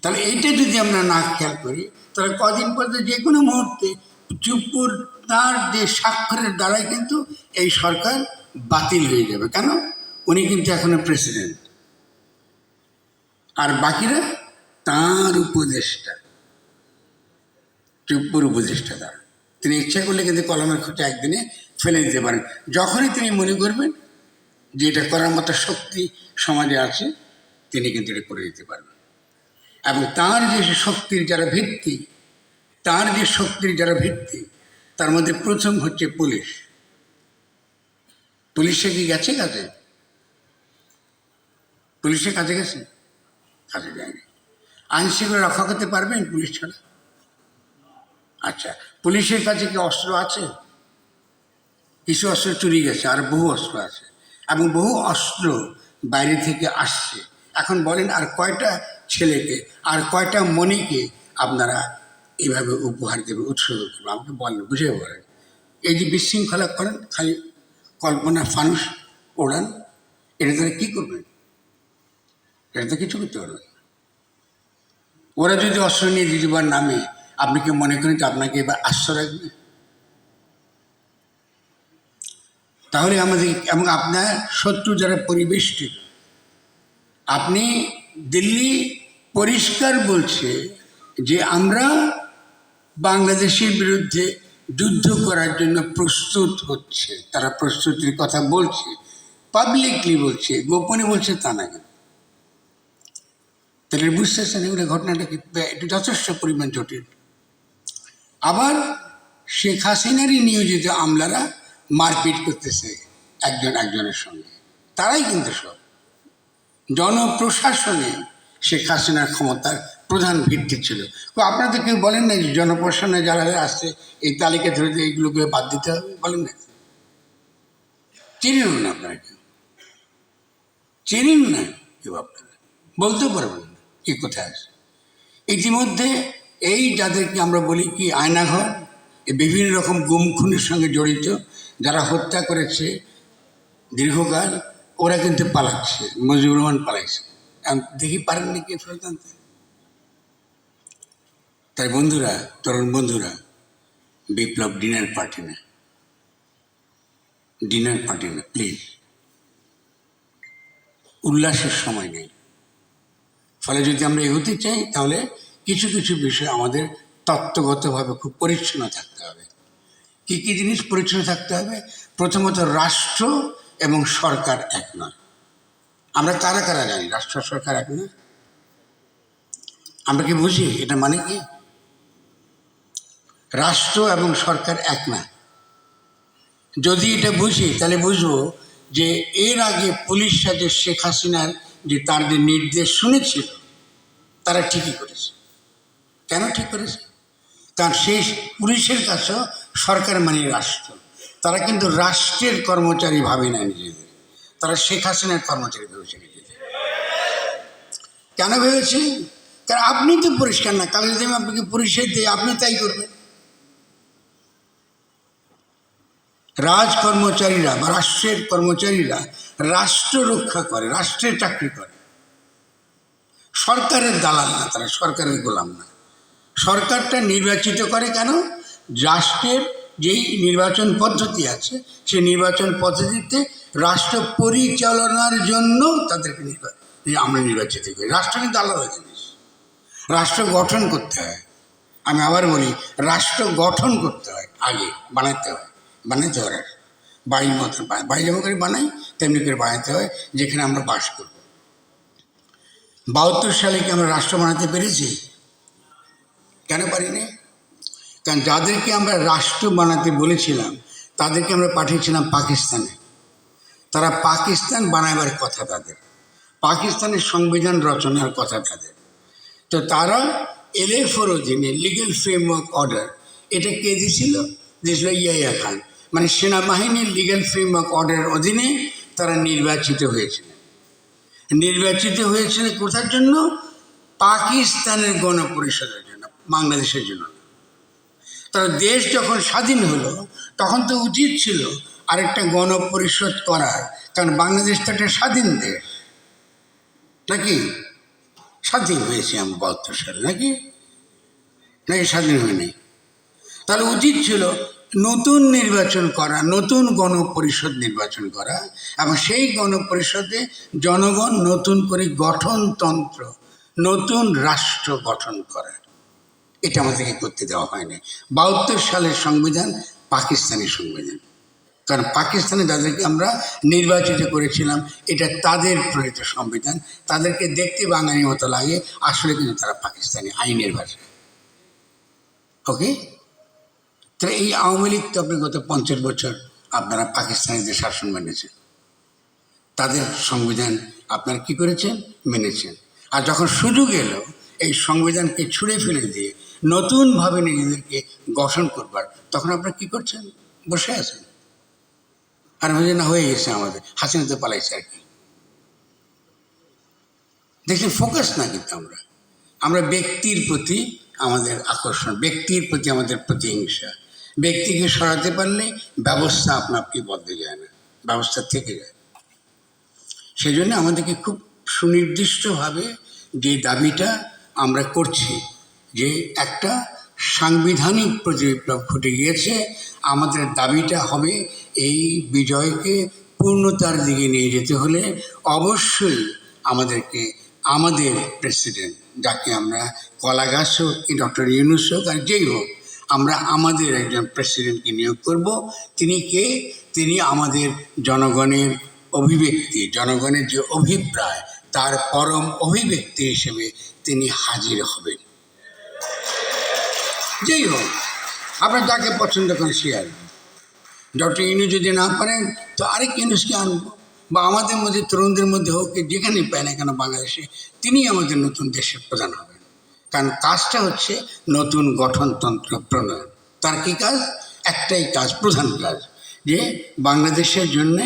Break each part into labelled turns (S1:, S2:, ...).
S1: তাহলে এইটা যদি আমরা না খেয়াল করি তাহলে কদিন পর্যন্ত যে কোনো মুহূর্তে চুপ্পুর তার যে স্বাক্ষরের দ্বারাই কিন্তু এই সরকার বাতিল হয়ে যাবে। কেন? উনি কিন্তু এখনো প্রেসিডেন্ট, আর বাকিরা তাঁর উপদেষ্টা, চুপ্পুর উপদেষ্টা দ্বারা। তিনি ইচ্ছা করলে কিন্তু কলমের খোঁচা একদিনে ফেলে দিতে পারেন, যখনই তিনি মনে করবেন যে এটা করার মতো শক্তি সমাজে আছে, তিনি কিন্তু এটা করে দিতে পারবেন। এবং তার যে শক্তির যারা ভিত্তি, তার মধ্যে প্রথম হচ্ছে পুলিশ। পুলিশে কি গেছে কাজে? পুলিশের কাজে গেছে? কাজে যায়নি। আইন শৃঙ্খলা রক্ষা করতে পারবেন পুলিশ ছাড়া? আচ্ছা, পুলিশের কাছে কি অস্ত্র আছে? কিছু অস্ত্র চুরি গেছে, আর বহু অস্ত্র আছে, এবং বহু অস্ত্র বাইরে থেকে আসছে। এখন বলেন, আর কয়টা ছেলেকে, আর কয়টা মণিকে আপনারা এভাবে উপহার দেবে, উৎসর্গ করবে? আমাকে বলেন, বুঝে বলেন। এই যে বিশৃঙ্খলা করেন, খালি কল্পনা ফানুস ওড়ান, এটা তারা কী করবেন? এটা তো কিছু করতে পারবেন। ওরা যদি অস্ত্র নিয়ে দিদিবার নামে, আপনি কি মনে করেন যে আপনাকে এবার আশ্রয় রাখবে? তাহলে আমাদের এবং আপনার শত্রু যারা পরিবেষ্টিত, আপনি দিল্লি পরিষ্কার বলছে যে আমরা বাংলাদেশের বিরুদ্ধে যুদ্ধ করার জন্য প্রস্তুত হচ্ছে, তারা প্রস্তুতির কথা বলছে, পাবলিকলি বলছে, গোপনে বলছে তা না। তাহলে বুঝতেছেন এগুলো ঘটনাটা কি একটু যথেষ্ট পরিমাণ জটিল। আবার শেখ হাসিনারই নিয়োজিত আমলারা মারপিট করতেছে একজন একজনের সঙ্গে, তারাই কিন্তু সব জনপ্রশাসনে শেখ হাসিনার ক্ষমতার প্রধান ভিত্তি ছিল। তো আপনাদের কেউ বলেন না যে জনপ্রশাসনে যারা আসছে এই তালিকা ধরে এইগুলোকে বাদ দিতে হবে? বলেন না? চেনেন না আপনারা? কেউ চেনেন না? কেউ আপনারা বলতে পারবেন না কি কোথায় আছে? ইতিমধ্যে এই যাদেরকে আমরা বলি কি আয়নাঘর, এই বিভিন্ন রকম গুম খুনের সঙ্গে জড়িত যারা হত্যা করেছে দীর্ঘকাল, ওরা কিন্তু পালাচ্ছে। মুজিবুর রহমান পালাইছে, দেখি পারেন নাকি ফেরত আনতে? তাই বন্ধুরা, তরুণ বন্ধুরা, বিপ্লব ডিনার পার্টি না, প্লিজ। উল্লাসের সময় নেই। ফলে যদি আমরা এগোতে চাই তাহলে কিছু কিছু বিষয় আমাদের তত্ত্বগতভাবে খুব পরিচ্ছন্ন থাকতে হবে। কী কী জিনিস পরিচ্ছন্ন থাকতে হবে? প্রথমত, রাষ্ট্র এবং সরকার এক নয়। আমরা কারা কারা জানি রাষ্ট্র সরকার এক নয়? আমরা কি বুঝি এটা মানে কি? রাষ্ট্র এবং সরকার এক না। যদি এটা বুঝি তাহলে বুঝবো যে এর আগে পুলিশরা যে শেখ হাসিনার যে তার যে নির্দেশ শুনেছিল, তারা ঠিকই করেছে। কেন ঠিক করেছে? কারণ সেই পুলিশের কাছেও সরকার মানে রাষ্ট্র। তারা কিন্তু রাষ্ট্রের কর্মচারী ভাবে না নিজেদের, তারা শেখ হাসিনার কর্মচারী ভেবেছে নিজেদের। কেন ভেবেছে? কারণ আপনি তো পরিষ্কার না, কাল যদি আমি আপনাকে পরিষেদ দিই আপনি তাই করবেন। রাজ কর্মচারীরা বা রাষ্ট্রের কর্মচারীরা রাষ্ট্র রক্ষা করে, রাষ্ট্রের চাকরি করে, সরকারের দালাল না, তারা সরকারের গোলাম না। সরকারটা নির্বাচিত করে কেন? রাষ্ট্রের যেই নির্বাচন পদ্ধতি আছে সেই নির্বাচন পদ্ধতিতে রাষ্ট্র পরিচালনার জন্য তাদেরকে আমরা নির্বাচিত করি। রাষ্ট্র কিন্তু আলাদা জিনিস, রাষ্ট্র গঠন করতে হয়। আমি আবার বলি, রাষ্ট্র গঠন করতে হয়, আগে বানাতে হয়। বাড়ির মতো বাড়ি যেমন করে বানাই তেমনি করে বানাতে হয়, যেখানে আমরা বাস করব। 72 সালে কি আমরা রাষ্ট্র বানাতে পেরেছি? কেন পারিনি? কারণ যাদেরকে আমরা রাষ্ট্র বানাতে বলেছিলাম তাদেরকে আমরা পাঠিয়েছিলাম পাকিস্তানে। তারা পাকিস্তান বানাবার কথা তাদের, পাকিস্তানের সংবিধান রচনার কথা তাদের। তো তারা LFOর অধীনে লিগ্যাল ফ্রেমওয়ার্ক অর্ডার, এটা কে দিয়েছিল? দিয়েছিল ইয়াহিয়া খান। মানে সেনাবাহিনীর লিগ্যাল ফ্রেমওয়ার্ক অর্ডারের অধীনে তারা নির্বাচিত হয়েছিল কোথার জন্য? পাকিস্তানের গণপরিষদের জন্য, বাংলাদেশের জন্য। তারা দেশ যখন স্বাধীন হলো তখন তো উচিত ছিল আরেকটা গণপরিষদ করার, কারণ বাংলাদেশ তো একটা স্বাধীন দেশ নাকি? স্বাধীন হয়েছি আমরা 72 সালে, নাকি নাকি স্বাধীন হয়নি? তাহলে উচিত ছিল নতুন নির্বাচন করা, নতুন গণপরিষদ নির্বাচন করা, এবং সেই গণপরিষদে জনগণ নতুন করে গঠনতন্ত্র, নতুন রাষ্ট্র গঠন করা। এটা আমাদেরকে করতে দেওয়া হয়নি। 72 সালের সংবিধান পাকিস্তানি সংবিধান, কারণ পাকিস্তানে যাদেরকে আমরা নির্বাচিত করেছিলাম এটা তাদের প্রণীত সংবিধান। তাদেরকে দেখতে বাঙালির মতো লাগে, আসলে কিন্তু তারা পাকিস্তানি আইনের ভাষা। ওকে, তাহলে এই আওয়ামী লীগ তো আপনি গত 50 বছর আপনারা পাকিস্তানিদের শাসন মেনেছেন, তাদের সংবিধান আপনারা কি করেছেন? মেনেছেন। আর যখন সুযোগ এলো এই সংবিধানকে ছুঁড়ে ফেলে দিয়ে নতুনভাবে নিজেদেরকে গঠন করবার, তখন আপনারা কি করছেন? বসে আছেন। আর না হয়ে গেছে আমাদের, হাসিনা তো পালাইছে আর কি। দেখলেন ফোকাস না, কিন্তু আমরা ব্যক্তির প্রতি আমাদের আকর্ষণ, ব্যক্তির প্রতি আমাদের প্রতিহিংসা। ব্যক্তিকে সরাতে পারলে ব্যবস্থা আপনা আপনি বদলে যায় না, ব্যবস্থা থেকে যায়। সেই জন্য আমাদেরকে খুব সুনির্দিষ্টভাবে যে দাবিটা আমরা করছি, যে একটা সাংবিধানিক প্রতিবিপ্লব ঘটে গিয়েছে, আমাদের দাবিটা হবে এই বিজয়কে পূর্ণতার দিকে নিয়ে যেতে হলে অবশ্যই আমাদেরকে আমাদের প্রেসিডেন্ট, যাকে আমরা কলা গাছ হোক কি ডক্টর ইউনূস হোক আর যেই হোক, আমরা আমাদের একজন প্রেসিডেন্টকে নিয়োগ করব। তিনি কে? তিনি আমাদের জনগণের অভিব্যক্তি, জনগণের যে অভিপ্রায় তার পরম অভিব্যক্তি হিসেবে তিনি হাজির হবেন। যেই হোক, আপনার যাকে পছন্দ করেন সে আসবেন। ডক্টর ইউনূস যদি না পারেন তো আরেক ইউনূসকে আনবো, বা আমাদের মধ্যে তরুণদের মধ্যে হোক, যেখানে পায় না কেন বাংলাদেশে, তিনি আমাদের নতুন দেশের প্রধান হবেন। কারণ কাজটা হচ্ছে নতুন গঠনতন্ত্র প্রণয়ন। তার কি কাজ? একটাই কাজ, প্রধান কাজ, যে বাংলাদেশের জন্য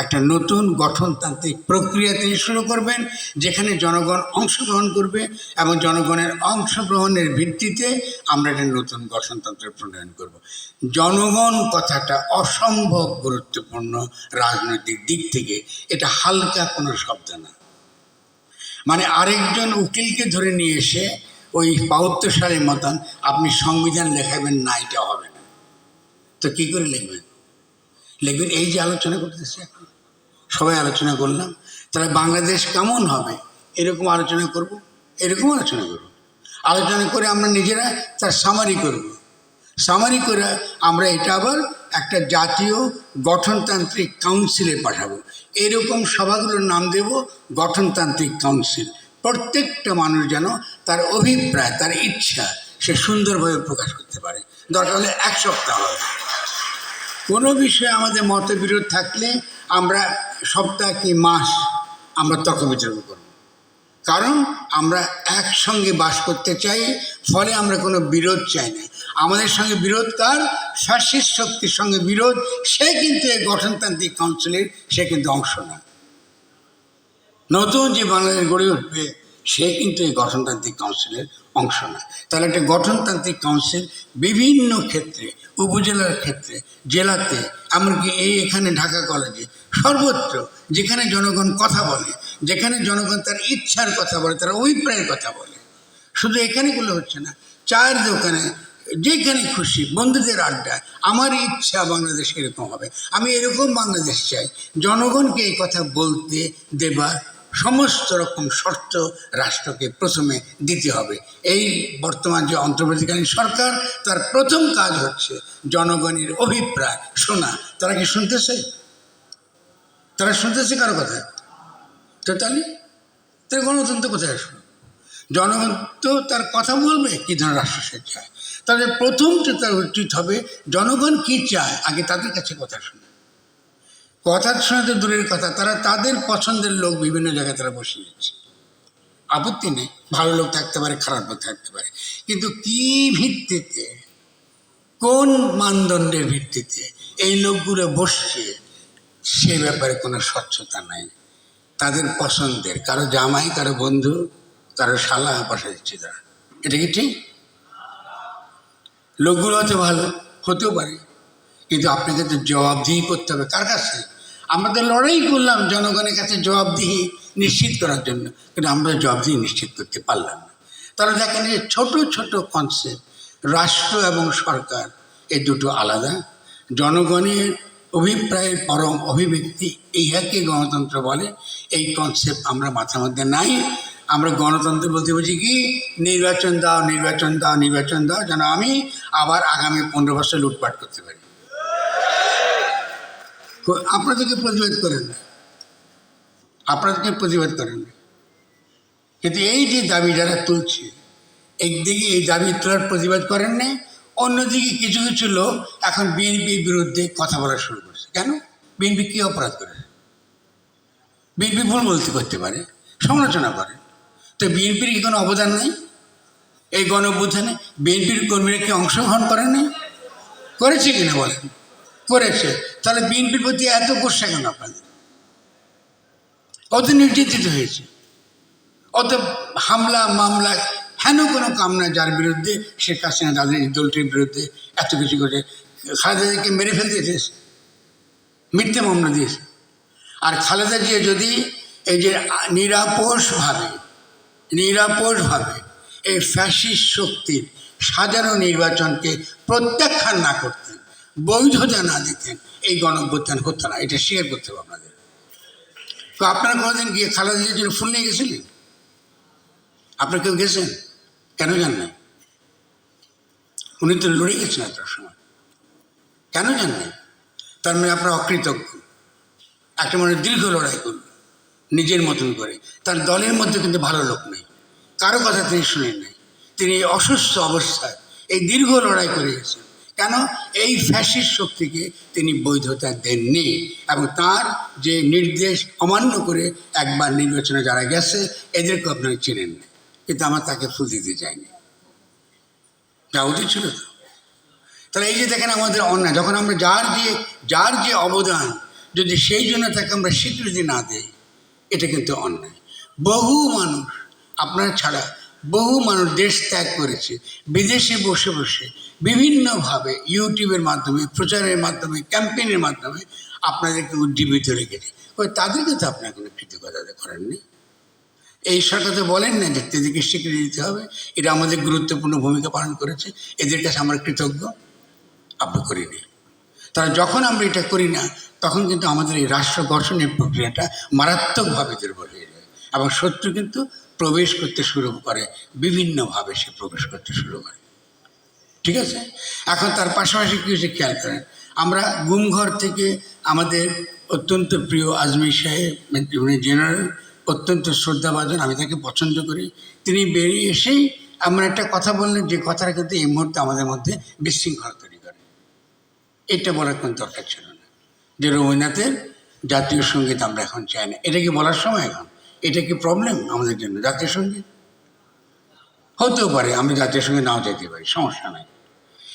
S1: একটা নতুন গঠনতান্ত্রিক প্রক্রিয়া তিনি শুরু করবেন, যেখানে জনগণ অংশগ্রহণ করবে, এবং জনগণের অংশগ্রহণের ভিত্তিতে আমরা একটা নতুন গঠনতন্ত্র প্রণয়ন করব। জনগণ কথাটা অসম্ভব গুরুত্বপূর্ণ রাজনৈতিক দিক থেকে, এটা হালকা কোনো শব্দ না। মানে আরেকজন উকিলকে ধরে নিয়ে এসে ওই 72 সালের মতন আপনি সংবিধান লেখাবেন না, এটা হবে না। তো কী করে লিখবেন? লিখবেন এই যে আলোচনা করতেছে এখন, সবাই আলোচনা করলাম, তাহলে বাংলাদেশ কেমন হবে এরকম আলোচনা করব, এরকম আলোচনা করব। আলোচনা করে আমরা নিজেরা তার সামারি করব, সামারি করে আমরা এটা আবার একটা জাতীয় গঠনতান্ত্রিক কাউন্সিলে পাঠাবো। এরকম সভাগুলোর নাম দেব গঠনতান্ত্রিক কাউন্সিল। প্রত্যেকটা মানুষ যেন তার অভিপ্রায়, তার ইচ্ছা সে সুন্দরভাবে প্রকাশ করতে পারে। দরকার হলে 1 সপ্তাহ হবে। কোনো বিষয়ে আমাদের মতবিরোধ থাকলে আমরা সপ্তাহ কি মাস আমরা তর্ক বিতর্ক করব, কারণ আমরা একসঙ্গে বাস করতে চাই। ফলে আমরা কোনো বিরোধ চাই না। আমাদের সঙ্গে বিরোধ কার? ফ্যাসিস্ট শক্তির সঙ্গে বিরোধ। সে কিন্তু এই গঠনতান্ত্রিক কাউন্সিলের সে কিন্তু অংশ না। নতুন যে বাংলাদেশ গড়ে উঠবে সে কিন্তু এই গঠনতান্ত্রিক কাউন্সিলের অংশ না। তাহলে একটা গঠনতান্ত্রিক কাউন্সিল বিভিন্ন ক্ষেত্রে, উপজেলার ক্ষেত্রে, জেলাতে, এমনকি এখানে ঢাকা কলেজে, সর্বত্র যেখানে জনগণ কথা বলে, যেখানে জনগণ তার ইচ্ছার কথা বলে, তার অভিপ্রায়ের কথা বলে, শুধু এখানে বলে হচ্ছে না, চায়ের দোকানে, যেখানে খুশি, বন্ধুদের আড্ডায়, আমার ইচ্ছা বাংলাদেশ এরকম হবে, আমি এরকম বাংলাদেশ চাই। জনগণকে এই কথা বলতে দেবার সমস্ত রকম শর্ত রাষ্ট্রকে প্রথমে দিতে হবে। এই বর্তমান যে অন্তর্বর্তীকালীন সরকার, তার প্রথম কাজ হচ্ছে জনগণের অভিপ্রায় শোনা। তারা কি শুনতেছে? তারা শুনতেছে কারো কথা? তো তাহলে গণতন্ত্র কোথায় আসবে? জনগণ তো তার কথা বলবে কী ধরনের রাষ্ট্র সে চায়। তাহলে প্রথমটা তার উচিত হবে জনগণ কী চায় আগে তাদের কাছে কথা শোনা। কথা শোনা তো দূরের কথা, তারা তাদের পছন্দের লোক বিভিন্ন জায়গায় তারা বসে যাচ্ছে। আপত্তি নেই, ভালো লোক থাকতে পারে, খারাপ লোক থাকতে পারে, কিন্তু কী ভিত্তিতে, কোন মানদণ্ডের ভিত্তিতে এই লোকগুলো বসছে সে ব্যাপারে কোনো স্বচ্ছতা নাই। তাদের পছন্দের কারো জামাই, কারো বন্ধু, কারো শালা বসা দিচ্ছে তারা। এটা কি ঠিক? লোকগুলো হয়তো ভালো হতেও পারে, কিন্তু আপনাকে তো জবাবদিহি করতে হবে কার কাছে? আমরা তো লড়াই করলাম জনগণের কাছে জবাবদিহি নিশ্চিত করার জন্য, কিন্তু আমরা জবাবদিহি নিশ্চিত করতে পারলাম না। তাহলে দেখেন যে ছোট ছোট কনসেপ্ট, রাষ্ট্র এবং সরকার এই দুটো আলাদা। জনগণের অভিপ্রায়ের পরম অভিব্যক্তি, ইহাকে গণতন্ত্র বলে। এই কনসেপ্ট আমরা মাথার মধ্যে নাই। আমরা গণতন্ত্র বলতে বুঝি কি, নির্বাচন দাও, নির্বাচন দাও, নির্বাচন দাও, যেন আমি আবার আগামী 15 বছর লুটপাট করতে পারি। আপনাদেরকে প্রতিবাদ করেন না, আপনাদেরকে প্রতিবাদ করেন না, কিন্তু এই যে দাবি যারা তুলছে, একদিকে এই দাবি তোলার প্রতিবাদ করেন না, অন্যদিকে কিছু কিছু লোক এখন বিএনপির বিরুদ্ধে কথা বলা শুরু করছে। কেন? বিএনপি কী অপরাধ করে? বিএনপি ভুল বলতে করতে পারে, সমালোচনা করে, তো বিএনপির কি কোনো অবদান নেই এই গণঅভ্যুত্থানে? বিএনপির কর্মীরা কি অংশগ্রহণ করেন নাই? করেছে কিনা বলেন? করেছে। তাহলে বিএনপির প্রতি এত গোসা কেন আপনাদের? অত নির্যাতিত হয়েছে, অত হামলা মামলা হেন কোনো কাম না যার বিরুদ্ধে শেখ হাসিনা তাদের এই দলটির বিরুদ্ধে এত কিছু করে খালেদাকে মেরে ফেলতে চেয়েছে, মিথ্যে মামলা দিয়েছে। আর খালেদা জিয়া যদি এই যে নিরাপোষভাবে এই ফ্যাসিস্ট শক্তির সাজানো নির্বাচনকে প্রত্যাখ্যান না করতেন, বৈধতা না দিতেন, এই গণঅভ্যুত্থান হতো না। এটা স্বীকার করতে হবে আপনাদের। তো আপনারা কোনোদিন গিয়ে খালেদা জিয়ার জন্য ফুল নিয়ে গেছিলেন? আপনারা কেউ গেছেন? কেন যান না? উনি তো লড়ে গেছেন এত সময়, কেন যান না? তার মানে আপনারা অকৃতজ্ঞ। একটা মানে দীর্ঘ লড়াই করল নিজের মতন করে, তার দলের মধ্যে কিন্তু ভালো লোক নেই, কারো কথা তিনি শুনেন নাই। তিনি অসুস্থ অবস্থায় এই দীর্ঘ লড়াই করে গেছেন। কেন? এই ফ্যাসিস্ট শক্তিকে তিনি বৈধতা দেননি, এবং তার যে নির্দেশ অমান্য করে একবার নির্বাচনে যারা গেছে এদেরকে আপনারা চেনেন না, কিন্তু আমার তাকে ফুল দিতে চাইনি, যা উচিত ছিল। তো তাহলে এই যে দেখেন আমাদের অন্যায়, যখন আমরা যার যে অবদান যদি সেই জন্য তাকে আমরা স্বীকৃতি না দিই, এটা কিন্তু অন্যায়। বহু মানুষ, আপনার ছাড়া বহু মানুষ দেশ ত্যাগ করেছে, বিদেশে বসে বসে বিভিন্নভাবে ইউটিউবের মাধ্যমে, প্রচারের মাধ্যমে, ক্যাম্পেইনের মাধ্যমে আপনাদেরকে উজ্জীবিত রেখেছে। তাদেরকে তো আপনার কোনো কৃতজ্ঞতা করেননি। এই সরকার তো বলেন না যে তাদেরকে স্বীকৃতি দিতে হবে, এটা আমাদের গুরুত্বপূর্ণ ভূমিকা পালন করেছে, এদের কাছে আমরা কৃতজ্ঞ। আপনি করিনি। তারা যখন আমরা এটা করি না, তখন কিন্তু আমাদের এই রাষ্ট্র গঠনের প্রক্রিয়াটা মারাত্মকভাবে দুর্বল হয়ে যায়, এবং শত্রু কিন্তু প্রবেশ করতে শুরু করে, বিভিন্নভাবে সে প্রবেশ করতে শুরু করে। ঠিক আছে? এখন তার পাশাপাশি কী হচ্ছে খেয়াল করেন, আমরা গুমঘর থেকে আমাদের অত্যন্ত প্রিয় আজমির সাহেব, উনি জেনারেল, অত্যন্ত শ্রদ্ধাভাজন, আমি তাকে পছন্দ করি। তিনি বেরিয়ে এসেই এমন একটা কথা বললেন যে কথাটা কিন্তু এই মুহূর্তে আমাদের মধ্যে বিশৃঙ্খলা তৈরি করে। এটা বলার কোনো দরকার ছিল না যে রবীন্দ্রনাথের জাতীয় সঙ্গীত আমরা এখন চাই না। এটা কি বলার সময় এখন? এটা কি প্রবলেম আমাদের জন্য? জাতীয় সঙ্গীত হতেও পারে, আমরা জাতীয় সঙ্গীত নাও যেতে পারি, সমস্যা নাই।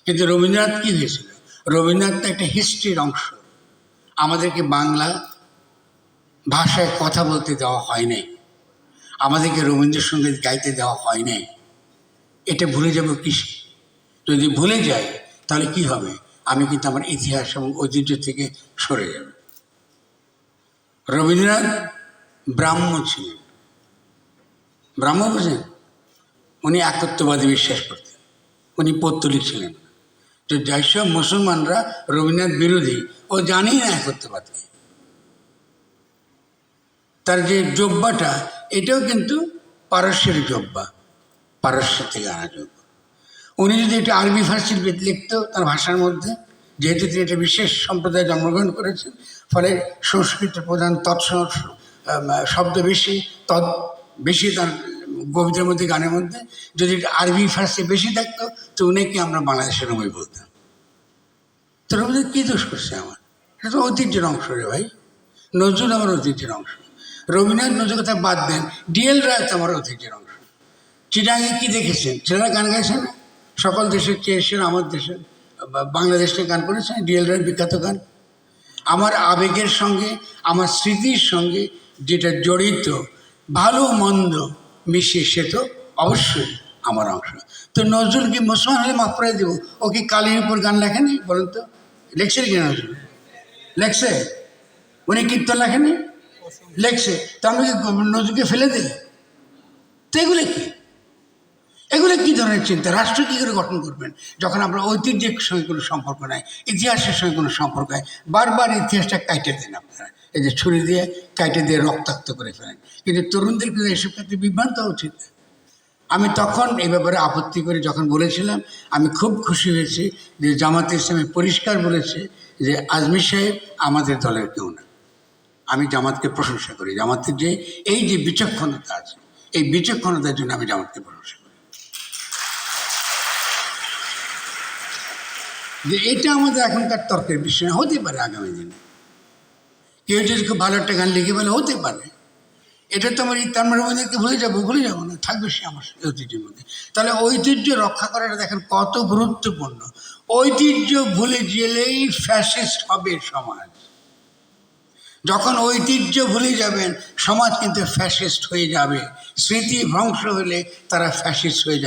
S1: কিন্তু রবীন্দ্রনাথ কী হয়েছিল? রবীন্দ্রনাথ তো একটা হিস্ট্রির অংশ। আমাদেরকে বাংলা ভাষায় কথা বলতে দেওয়া হয় নাই, আমাদেরকে রবীন্দ্রসঙ্গীত গাইতে দেওয়া হয় নাই। এটা ভুলে যাব কিসে? যদি ভুলে যাই তাহলে কি হবে? আমি কিন্তু আমার ইতিহাস এবং ঐতিহ্য থেকে সরে যাব। রবীন্দ্রনাথ ব্রাহ্ম ছিলেন। ব্রাহ্ম বোঝেন? উনি একত্ববাদে বিশ্বাস করতেন, উনি পৌত্তলিক ছিলেন। তো যেসব মুসলমানরা রবীন্দ্রনাথ বিরোধী, ও জানেই না একত্ববাদকে। তার যে জব্বাটা, এটাও কিন্তু পারস্যের জব্বা, পারস্য থেকে আনা জব্বা। উনি যদি একটা আরবি ফার্সির লিখত তার ভাষার মধ্যে, যেহেতু তিনি একটা বিশেষ সম্প্রদায়ে জন্মগ্রহণ করেছেন, ফলে সংস্কৃতের প্রধান শব্দ বেশি, বেশি তার কবিতার মধ্যে, গানের মধ্যে যদি আরবি ফার্সি বেশি থাকতো, তো উনিকে আমরা বাংলাদেশের রবি বলতাম। তো রবীন্দ্রনাথ কী দোষ করছে আমার? এটা তো ঐতিহ্যের অংশ রে ভাই। নজরুল আমার ঐতিহ্যের অংশ। রবীন্দ্রনাথ নজরুল কথা বাদ দেন, ডিএল রায় তো আমার ঐতিহ্যের অংশ। চিটাঙে কী দেখেছেন? ছেলেরা গান গাইছে না? সকল দেশের চেয়ে এসে আমার দেশের বাংলাদেশে গান করেছেন, ডিএল রায়ের বিখ্যাত গান। আমার আবেগের সঙ্গে, আমার স্মৃতির সঙ্গে যেটা জড়িত, ভালো মন্দ মিশিয়ে, সে তো অবশ্যই আমার অংশ। তো নজরুল কি মুসলমান হলে মাফ করে দেবো? ও কি কালির উপর গান লেখেনি? বলুন তো, লেখছে কি নজরুল? লেখছে? উনি কীর্তন লেখেনি, লেখছে, তো আমি কি নজরুলকে ফেলে দিই? তো এগুলো কি, এগুলো কী ধরনের চিন্তা? রাষ্ট্র কী করে গঠন করবেন যখন আপনার ঐতিহ্যের সঙ্গে কোনো সম্পর্ক নাই, ইতিহাসের সঙ্গে কোনো সম্পর্ক নাই? বারবার ইতিহাসটা কাইটে দেন আপনারা, এই যে ছুরি দিয়ে কাইটে দিয়ে রক্তাক্ত করে ফেলেন। কিন্তু তরুণদের কিন্তু এসব ক্ষেত্রে বিভ্রান্ত হওয়া উচিত। আমি তখন এই ব্যাপারে আপত্তি করে যখন বলেছিলাম, আমি খুব খুশি হয়েছি যে জামাতে ইসলামী পরিষ্কার বলেছে যে আজমি সাহেব আমাদের দলের কেউ না। আমি জামাতকে প্রশংসা করি, জামাতের যে এই যে বিচক্ষণতা আছে, এই বিচক্ষণতার জন্য আমি জামাতকে প্রশংসা করি। যে এটা আমাদের এখনকার তর্কের বিষয় হতে পারে, আগামী দিনে কেউ যদি খুব ভালো একটা গান লিখে বলে হতে পারে, এটা তো আমার তার মধ্যে ভুলে যাবো না, থাকবে সে আমার ঐতিহ্যের মধ্যে। তাহলে ঐতিহ্য রক্ষা করাটা দেখেন কত গুরুত্বপূর্ণ। ঐতিহ্য ভুলে গেলেই ফ্যাসিস্ট হবে সমাজ। যখন ঐতিহ্য ভুলে যাবেন সমাজ কিন্তু ফ্যাসিস্ট হয়ে যাবে। স্মৃতি ধ্বংস হলে তারা ফ্যাসিস্ট হয়ে যাবে।